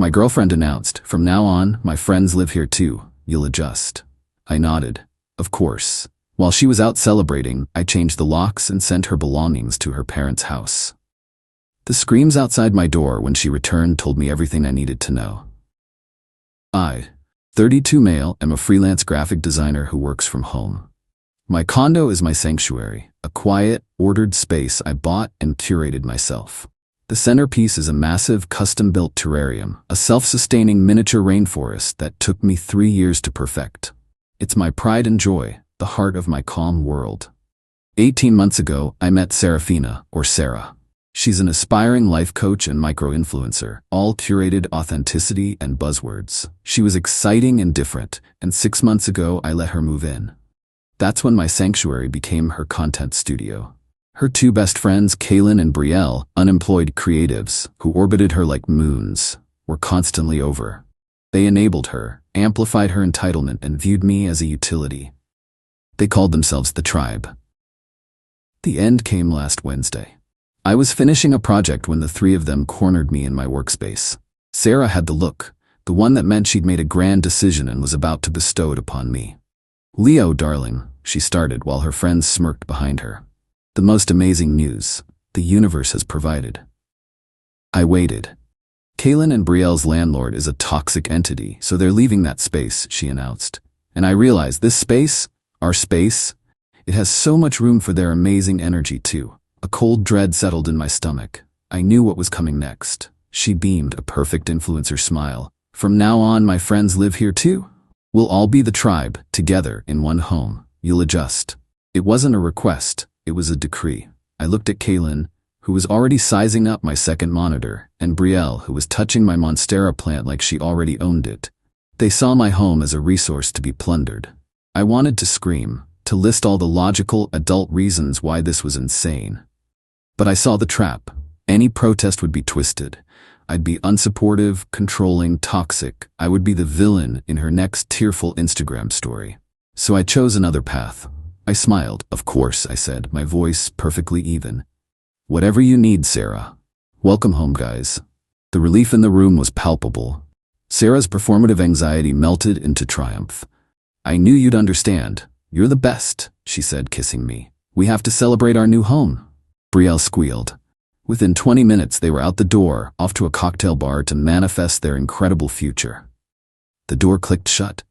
My girlfriend announced, "From now on, my friends live here too. You'll adjust." I nodded. Of course. While she was out celebrating, I changed the locks and sent her belongings to her parents' house. The screams outside my door when she returned told me everything I needed to know. I, 32 male, am a freelance graphic designer who works from home. My condo is my sanctuary, a quiet, ordered space I bought and curated myself. The centerpiece is a massive, custom-built terrarium, a self-sustaining miniature rainforest that took me 3 years to perfect. It's my pride and joy, the heart of my calm world. 18 months ago, I met Serafina, or Sarah. She's an aspiring life coach and micro-influencer, all curated authenticity and buzzwords. She was exciting and different, and 6 months ago I let her move in. That's when my sanctuary became her content studio. Her 2 best friends, Kaylin and Brielle, unemployed creatives, who orbited her like moons, were constantly over. They enabled her, amplified her entitlement, and viewed me as a utility. They called themselves the Tribe. The end came last Wednesday. I was finishing a project when the 3 of them cornered me in my workspace. Sarah had the look, the one that meant she'd made a grand decision and was about to bestow it upon me. "Leo, darling," she started while her friends smirked behind her. "The most amazing news. The universe has provided." I waited. Kaylin and Brielle's landlord is a toxic entity, so they're leaving that space, she announced. And I realized this space, our space, it has so much room for their amazing energy too. A cold dread settled in my stomach. I knew what was coming next. She beamed a perfect influencer smile. "From now on, my friends live here too. We'll all be the Tribe, together in one home. You'll adjust." It wasn't a request, it was a decree. I looked at Kaylin, who was already sizing up my second monitor, and Brielle, who was touching my Monstera plant like she already owned it. They saw my home as a resource to be plundered. I wanted to scream, to list all the logical, adult reasons why this was insane. But I saw the trap. Any protest would be twisted. I'd be unsupportive, controlling, toxic. I would be the villain in her next tearful Instagram story. So I chose another path. I smiled. "Of course," I said, my voice perfectly even. "Whatever you need, Sarah. Welcome home, guys." The relief in the room was palpable. Sarah's performative anxiety melted into triumph. "I knew you'd understand. You're the best," she said, kissing me. "We have to celebrate our new home." Brielle squealed. Within 20 minutes, they were out the door, off to a cocktail bar to manifest their incredible future. The door clicked shut.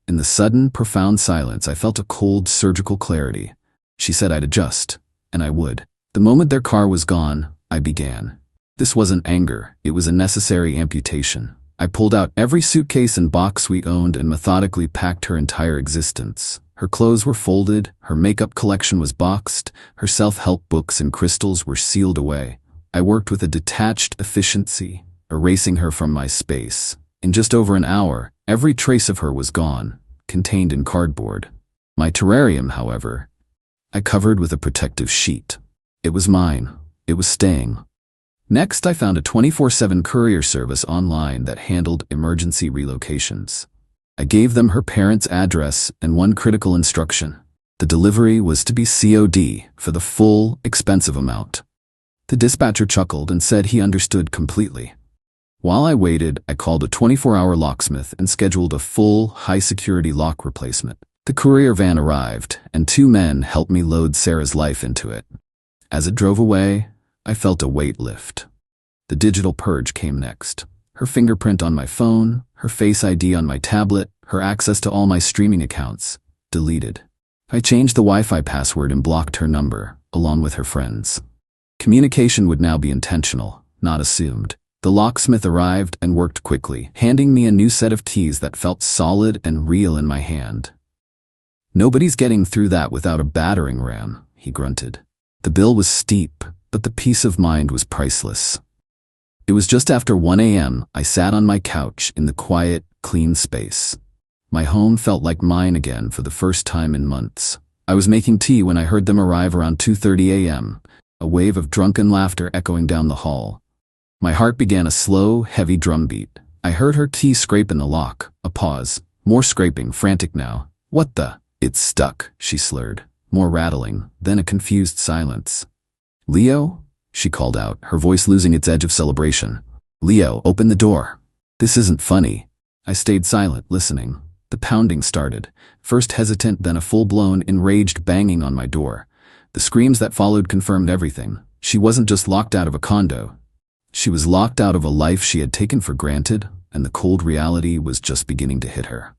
In the sudden, profound silence, I felt a cold, surgical clarity. She said I'd adjust, and I would. The moment their car was gone, I began. This wasn't anger, it was a necessary amputation. I pulled out every suitcase and box we owned and methodically packed her entire existence. Her clothes were folded, her makeup collection was boxed, her self-help books and crystals were sealed away. I worked with a detached efficiency, erasing her from my space. In just over an hour, every trace of her was gone, contained in cardboard. My terrarium, however, I covered with a protective sheet. It was mine. It was staying. Next, I found a 24/7 courier service online that handled emergency relocations. I gave them her parents' address and one critical instruction. The delivery was to be COD for the full, expensive amount. The dispatcher chuckled and said he understood completely. While I waited, I called a 24-hour locksmith and scheduled a full, high-security lock replacement. The courier van arrived, and 2 men helped me load Sarah's life into it. As it drove away, I felt a weight lift. The digital purge came next. Her fingerprint on my phone, her Face ID on my tablet, her access to all my streaming accounts, deleted. I changed the Wi-Fi password and blocked her number, along with her friends. Communication would now be intentional, not assumed. The locksmith arrived and worked quickly, handing me a new set of keys that felt solid and real in my hand. "Nobody's getting through that without a battering ram," he grunted. The bill was steep, but the peace of mind was priceless. It was just after 1 a.m. I sat on my couch in the quiet, clean space. My home felt like mine again for the first time in months. I was making tea when I heard them arrive around 2:30 a.m., a wave of drunken laughter echoing down the hall. My heart began a slow, heavy drumbeat. I heard her key scrape in the lock, a pause, more scraping, frantic now. "What the?" "It's stuck," she slurred. More rattling, then a confused silence. "Leo?" she called out, her voice losing its edge of celebration. "Leo, open the door." This isn't funny. I stayed silent, listening. The pounding started, first hesitant, then a full-blown, enraged banging on my door. The screams that followed confirmed everything. She wasn't just locked out of a condo. She was locked out of a life she had taken for granted, and the cold reality was just beginning to hit her.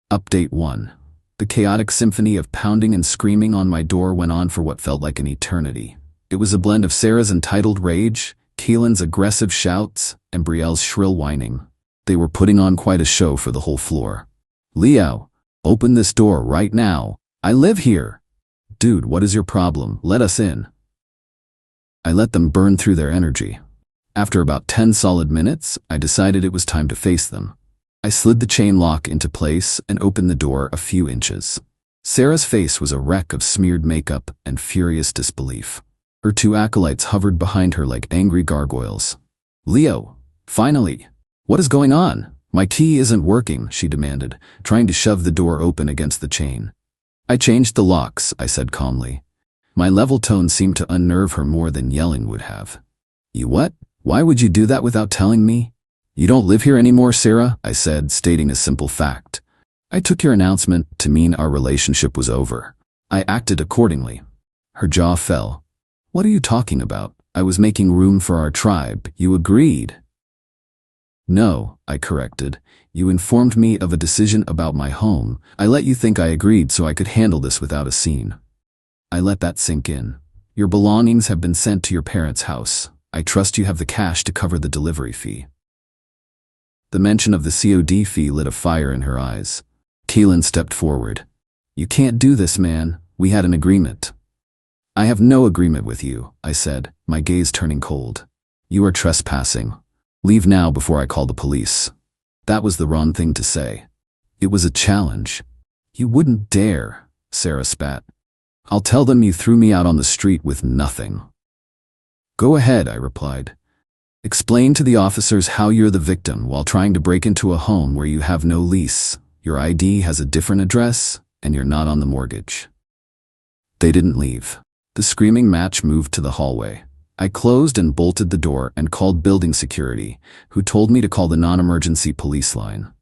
Update 1. The chaotic symphony of pounding and screaming on my door went on for what felt like an eternity. It was a blend of Sarah's entitled rage, Keelan's aggressive shouts, and Brielle's shrill whining. They were putting on quite a show for the whole floor. "Leo, open this door right now. I live here." "Dude, what is your problem? Let us in." I let them burn through their energy. After about 10 solid minutes, I decided it was time to face them. I slid the chain lock into place and opened the door a few inches. Sarah's face was a wreck of smeared makeup and furious disbelief. Her two acolytes hovered behind her like angry gargoyles. "Leo, finally! What is going on? My key isn't working," she demanded, trying to shove the door open against the chain. "I changed the locks," I said calmly. My level tone seemed to unnerve her more than yelling would have. "You what? Why would you do that without telling me?" "You don't live here anymore, Sarah," I said, stating a simple fact. I took your announcement to mean our relationship was over. I acted accordingly. Her jaw fell. "What are you talking about? I was making room for our tribe. You agreed." "No," I corrected. "You informed me of a decision about my home. I let you think I agreed so I could handle this without a scene." I let that sink in. "Your belongings have been sent to your parents' house. I trust you have the cash to cover the delivery fee." The mention of the COD fee lit a fire in her eyes. Keelan stepped forward. "You can't do this, man. We had an agreement." "I have no agreement with you," I said, my gaze turning cold. "You are trespassing. Leave now before I call the police." That was the wrong thing to say. It was a challenge. "You wouldn't dare," Sarah spat. "I'll tell them you threw me out on the street with nothing." "Go ahead," I replied. "Explain to the officers how you're the victim while trying to break into a home where you have no lease, your ID has a different address, and you're not on the mortgage." They didn't leave. The screaming match moved to the hallway. I closed and bolted the door and called building security, who told me to call the non-emergency police line.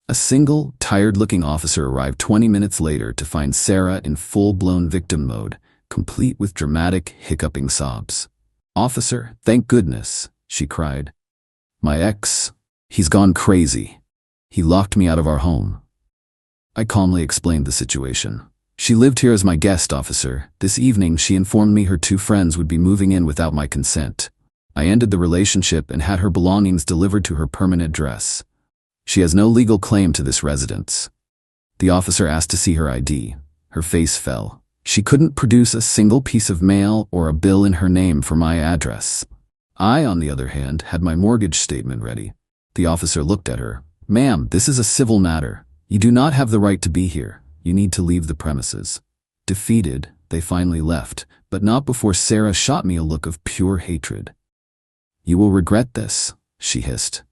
A single, tired-looking officer arrived 20 minutes later to find Sarah in full-blown victim mode, complete with dramatic, hiccuping sobs. "Officer, thank goodness," she cried. "My ex, he's gone crazy. He locked me out of our home." I calmly explained the situation. "She lived here as my guest, officer. This evening she informed me her two friends would be moving in without my consent. I ended the relationship and had her belongings delivered to her permanent address. She has no legal claim to this residence." The officer asked to see her ID. Her face fell. She couldn't produce a single piece of mail or a bill in her name for my address. I, on the other hand, had my mortgage statement ready. The officer looked at her. "Ma'am, this is a civil matter. You do not have the right to be here. You need to leave the premises." Defeated, they finally left, but not before Sarah shot me a look of pure hatred. "You will regret this," she hissed.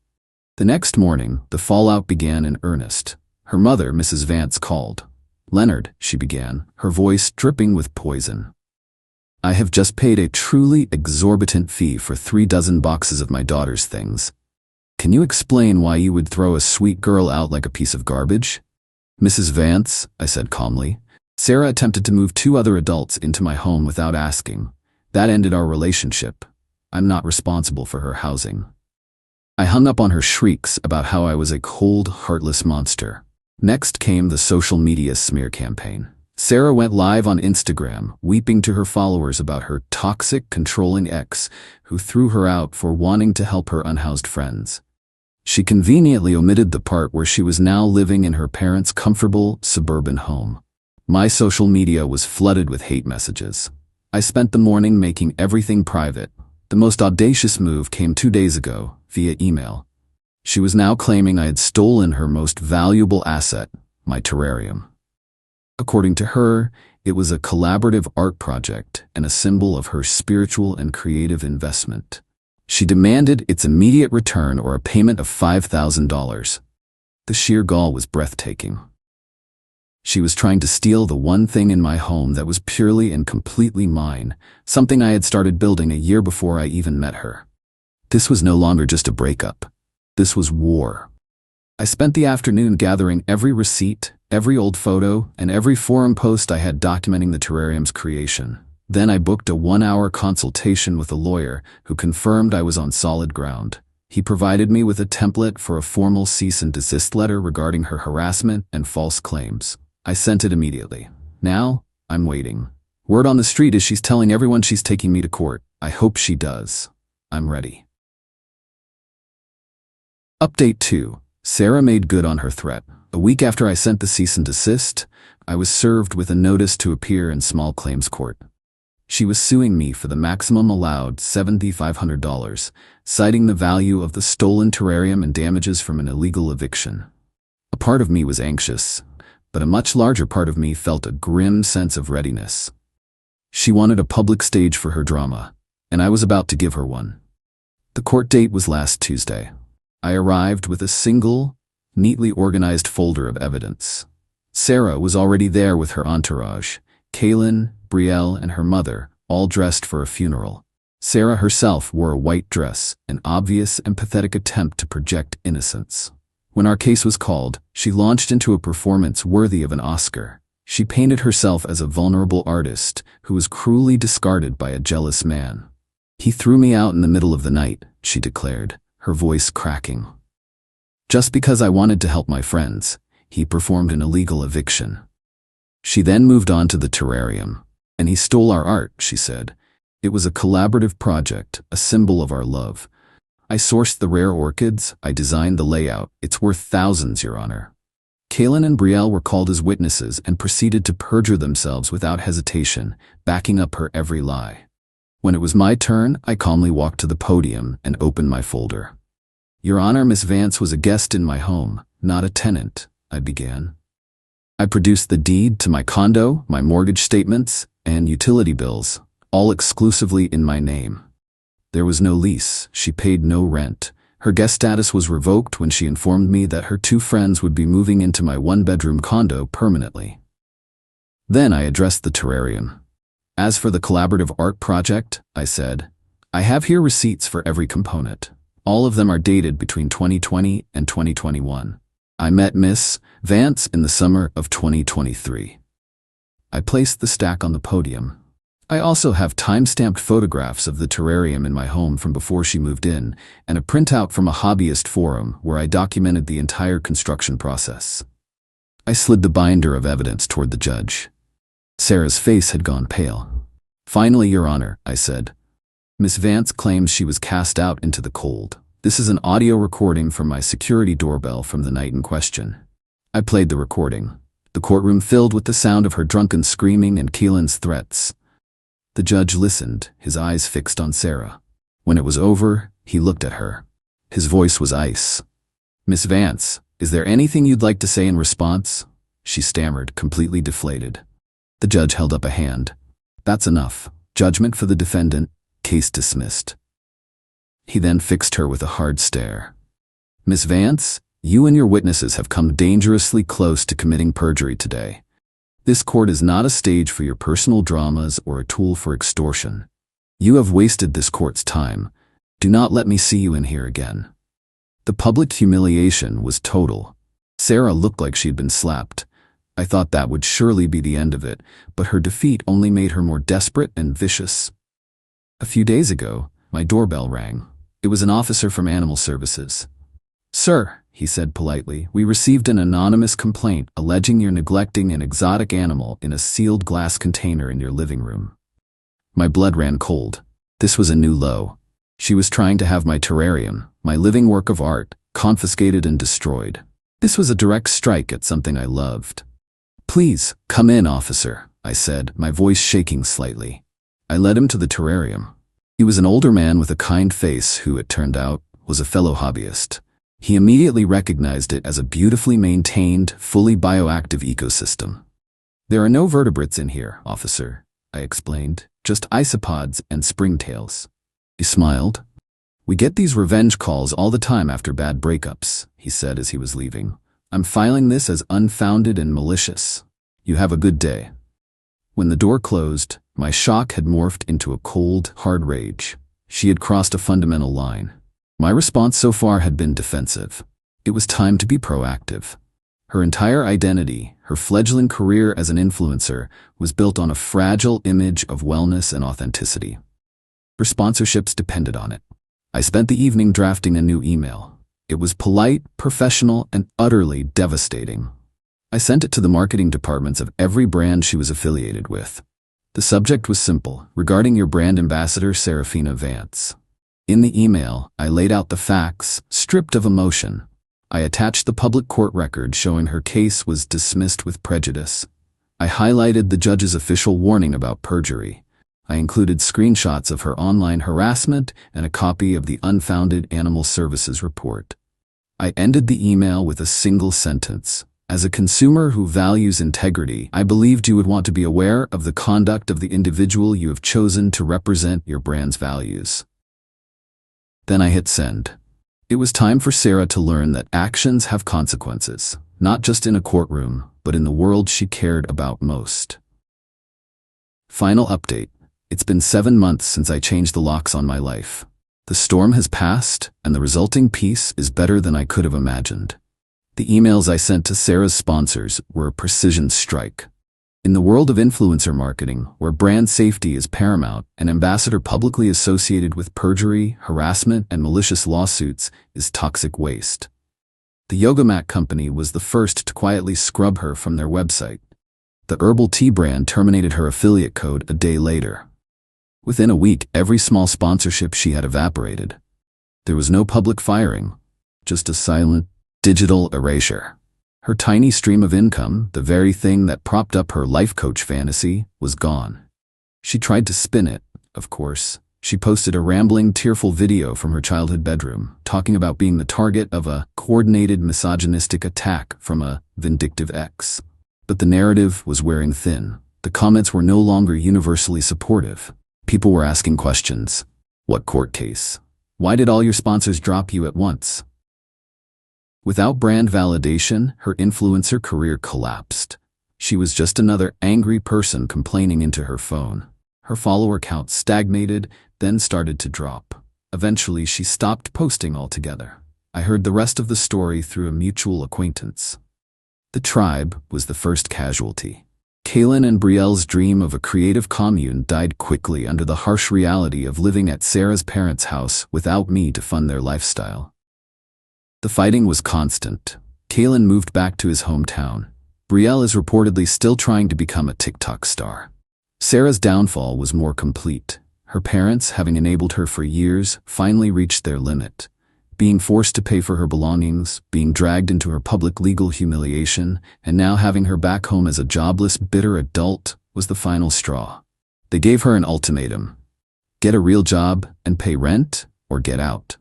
The next morning, the fallout began in earnest. Her mother, Mrs. Vance, called. "Leonard," she began, her voice dripping with poison. "I have just paid a truly exorbitant fee for 3 dozen boxes of my daughter's things. Can you explain why you would throw a sweet girl out like a piece of garbage?" "Mrs. Vance," I said calmly, "Sarah attempted to move 2 other adults into my home without asking. That ended our relationship. I'm not responsible for her housing." I hung up on her shrieks about how I was a cold, heartless monster. Next came the social media smear campaign. Sarah went live on Instagram, weeping to her followers about her toxic, controlling ex who threw her out for wanting to help her unhoused friends. She conveniently omitted the part where she was now living in her parents' comfortable, suburban home. My social media was flooded with hate messages. I spent the morning making everything private. The most audacious move came 2 days ago, via email. She was now claiming I had stolen her most valuable asset, my terrarium. According to her, it was a collaborative art project and a symbol of her spiritual and creative investment. She demanded its immediate return or a payment of $5,000. The sheer gall was breathtaking. She was trying to steal the one thing in my home that was purely and completely mine, something I had started building a year before I even met her. This was no longer just a breakup. This was war. I spent the afternoon gathering every receipt, every old photo, and every forum post I had documenting the terrarium's creation. Then I booked a 1-hour consultation with a lawyer who confirmed I was on solid ground. He provided me with a template for a formal cease and desist letter regarding her harassment and false claims. I sent it immediately. Now, I'm waiting. Word on the street is she's telling everyone she's taking me to court. I hope she does. I'm ready. Update 2. Sarah made good on her threat. A week after I sent the cease and desist, I was served with a notice to appear in small claims court. She was suing me for the maximum allowed $7,500, citing the value of the stolen terrarium and damages from an illegal eviction. A part of me was anxious, but a much larger part of me felt a grim sense of readiness. She wanted a public stage for her drama, and I was about to give her one. The court date was last Tuesday. I arrived with a single, neatly organized folder of evidence. Sarah was already there with her entourage, Kaylin, Brielle, and her mother, all dressed for a funeral. Sarah herself wore a white dress, an obvious and pathetic attempt to project innocence. When our case was called, she launched into a performance worthy of an Oscar. She painted herself as a vulnerable artist who was cruelly discarded by a jealous man. "He threw me out in the middle of the night," she declared, her voice cracking. "Just because I wanted to help my friends, he performed an illegal eviction." She then moved on to the terrarium. "And he stole our art," she said. "It was a collaborative project, a symbol of our love. I sourced the rare orchids, I designed the layout. It's worth thousands, Your Honor." Kaylin and Brielle were called as witnesses and proceeded to perjure themselves without hesitation, backing up her every lie. When it was my turn, I calmly walked to the podium and opened my folder. "Your Honor, Miss Vance was a guest in my home, not a tenant," I began. I produced the deed to my condo, my mortgage statements, and utility bills, all exclusively in my name. There was no lease, she paid no rent. Her guest status was revoked when she informed me that her 2 friends would be moving into my 1-bedroom condo permanently. Then I addressed the terrarium. "As for the collaborative art project," I said, "I have here receipts for every component. All of them are dated between 2020 and 2021. I met Miss Vance in the summer of 2023. I placed the stack on the podium. I also have time-stamped photographs of the terrarium in my home from before she moved in, and a printout from a hobbyist forum where I documented the entire construction process." I slid the binder of evidence toward the judge. Sarah's face had gone pale. "Finally, Your Honor," I said. "Miss Vance claims she was cast out into the cold. This is an audio recording from my security doorbell from the night in question." I played the recording. The courtroom filled with the sound of her drunken screaming and Keelan's threats. The judge listened, his eyes fixed on Sarah. When it was over, he looked at her. His voice was ice. "Miss Vance, is there anything you'd like to say in response?" She stammered, completely deflated. The judge held up a hand. "That's enough. Judgment for the defendant. Case dismissed." He then fixed her with a hard stare. "Miss Vance, you and your witnesses have come dangerously close to committing perjury today. This court is not a stage for your personal dramas or a tool for extortion. You have wasted this court's time. Do not let me see you in here again." The public humiliation was total. Sarah looked like she had been slapped. I thought that would surely be the end of it, but her defeat only made her more desperate and vicious. A few days ago, my doorbell rang. It was an officer from Animal Services. "Sir," he said politely, "we received an anonymous complaint alleging you're neglecting an exotic animal in a sealed glass container in your living room." My blood ran cold. This was a new low. She was trying to have my terrarium, my living work of art, confiscated and destroyed. This was a direct strike at something I loved. "Please, come in, officer," I said, my voice shaking slightly. I led him to the terrarium. He was an older man with a kind face who, it turned out, was a fellow hobbyist. He immediately recognized it as a beautifully maintained, fully bioactive ecosystem. "There are no vertebrates in here, officer," I explained, "just isopods and springtails." He smiled. "We get these revenge calls all the time after bad breakups," he said as he was leaving. "I'm filing this as unfounded and malicious. You have a good day." When the door closed, my shock had morphed into a cold, hard rage. She had crossed a fundamental line. My response so far had been defensive. It was time to be proactive. Her entire identity, her fledgling career as an influencer, was built on a fragile image of wellness and authenticity. Her sponsorships depended on it. I spent the evening drafting a new email. It was polite, professional, and utterly devastating. I sent it to the marketing departments of every brand she was affiliated with. The subject was simple: regarding your brand ambassador, Serafina Vance. In the email, I laid out the facts, stripped of emotion. I attached the public court record showing her case was dismissed with prejudice. I highlighted the judge's official warning about perjury. I included screenshots of her online harassment and a copy of the unfounded Animal Services report. I ended the email with a single sentence: as a consumer who values integrity, I believed you would want to be aware of the conduct of the individual you have chosen to represent your brand's values. Then I hit send. It was time for Sarah to learn that actions have consequences, not just in a courtroom, but in the world she cared about most. Final update. It's been 7 months since I changed the locks on my life. The storm has passed, and the resulting peace is better than I could have imagined. The emails I sent to Sarah's sponsors were a precision strike. In the world of influencer marketing, where brand safety is paramount, an ambassador publicly associated with perjury, harassment, and malicious lawsuits is toxic waste. The yoga mat company was the first to quietly scrub her from their website. The herbal tea brand terminated her affiliate code a day later. Within a week, every small sponsorship she had evaporated. There was no public firing, just a silent, digital erasure. Her tiny stream of income, the very thing that propped up her life coach fantasy, was gone. She tried to spin it, of course. She posted a rambling, tearful video from her childhood bedroom, talking about being the target of a coordinated misogynistic attack from a vindictive ex. But the narrative was wearing thin. The comments were no longer universally supportive. People were asking questions. What court case? Why did all your sponsors drop you at once? Without brand validation, her influencer career collapsed. She was just another angry person complaining into her phone. Her follower count stagnated, then started to drop. Eventually, she stopped posting altogether. I heard the rest of the story through a mutual acquaintance. The tribe was the first casualty. Kaylin and Brielle's dream of a creative commune died quickly under the harsh reality of living at Sarah's parents' house without me to fund their lifestyle. The fighting was constant. Kaylin moved back to his hometown. Brielle is reportedly still trying to become a TikTok star. Sarah's downfall was more complete. Her parents, having enabled her for years, finally reached their limit. Being forced to pay for her belongings, being dragged into her public legal humiliation, and now having her back home as a jobless, bitter adult was the final straw. They gave her an ultimatum: get a real job and pay rent, or get out.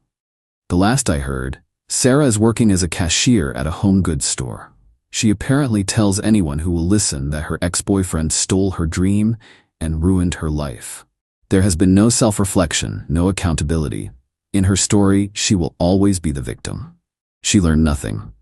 The last I heard, Sarah is working as a cashier at a home goods store. She apparently tells anyone who will listen that her ex-boyfriend stole her dream and ruined her life. There has been no self-reflection, no accountability. In her story, she will always be the victim. She learned nothing.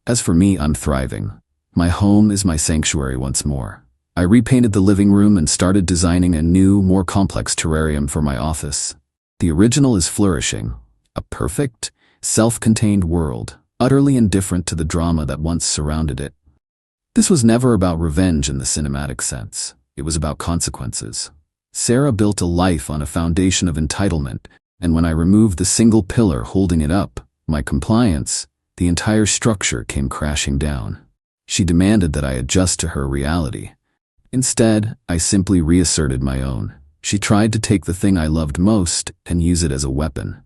As for me, I'm thriving. My home is my sanctuary once more. I repainted the living room and started designing a new, more complex terrarium for my office. The original is flourishing. A perfect, self-contained world, utterly indifferent to the drama that once surrounded it. This was never about revenge in the cinematic sense. It was about consequences. Sarah built a life on a foundation of entitlement, and when I removed the single pillar holding it up, my compliance, the entire structure came crashing down. She demanded that I adjust to her reality. Instead, I simply reasserted my own. She tried to take the thing I loved most and use it as a weapon.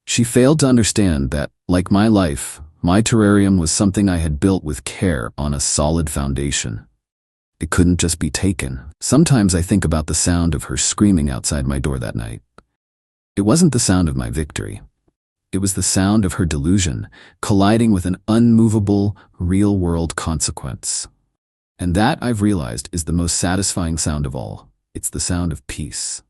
She failed to understand that, like my life, my terrarium was something I had built with care on a solid foundation. It couldn't just be taken. Sometimes I think about the sound of her screaming outside my door that night. It wasn't the sound of my victory. It was the sound of her delusion, colliding with an unmovable, real-world consequence. And that, I've realized, is the most satisfying sound of all. It's the sound of peace.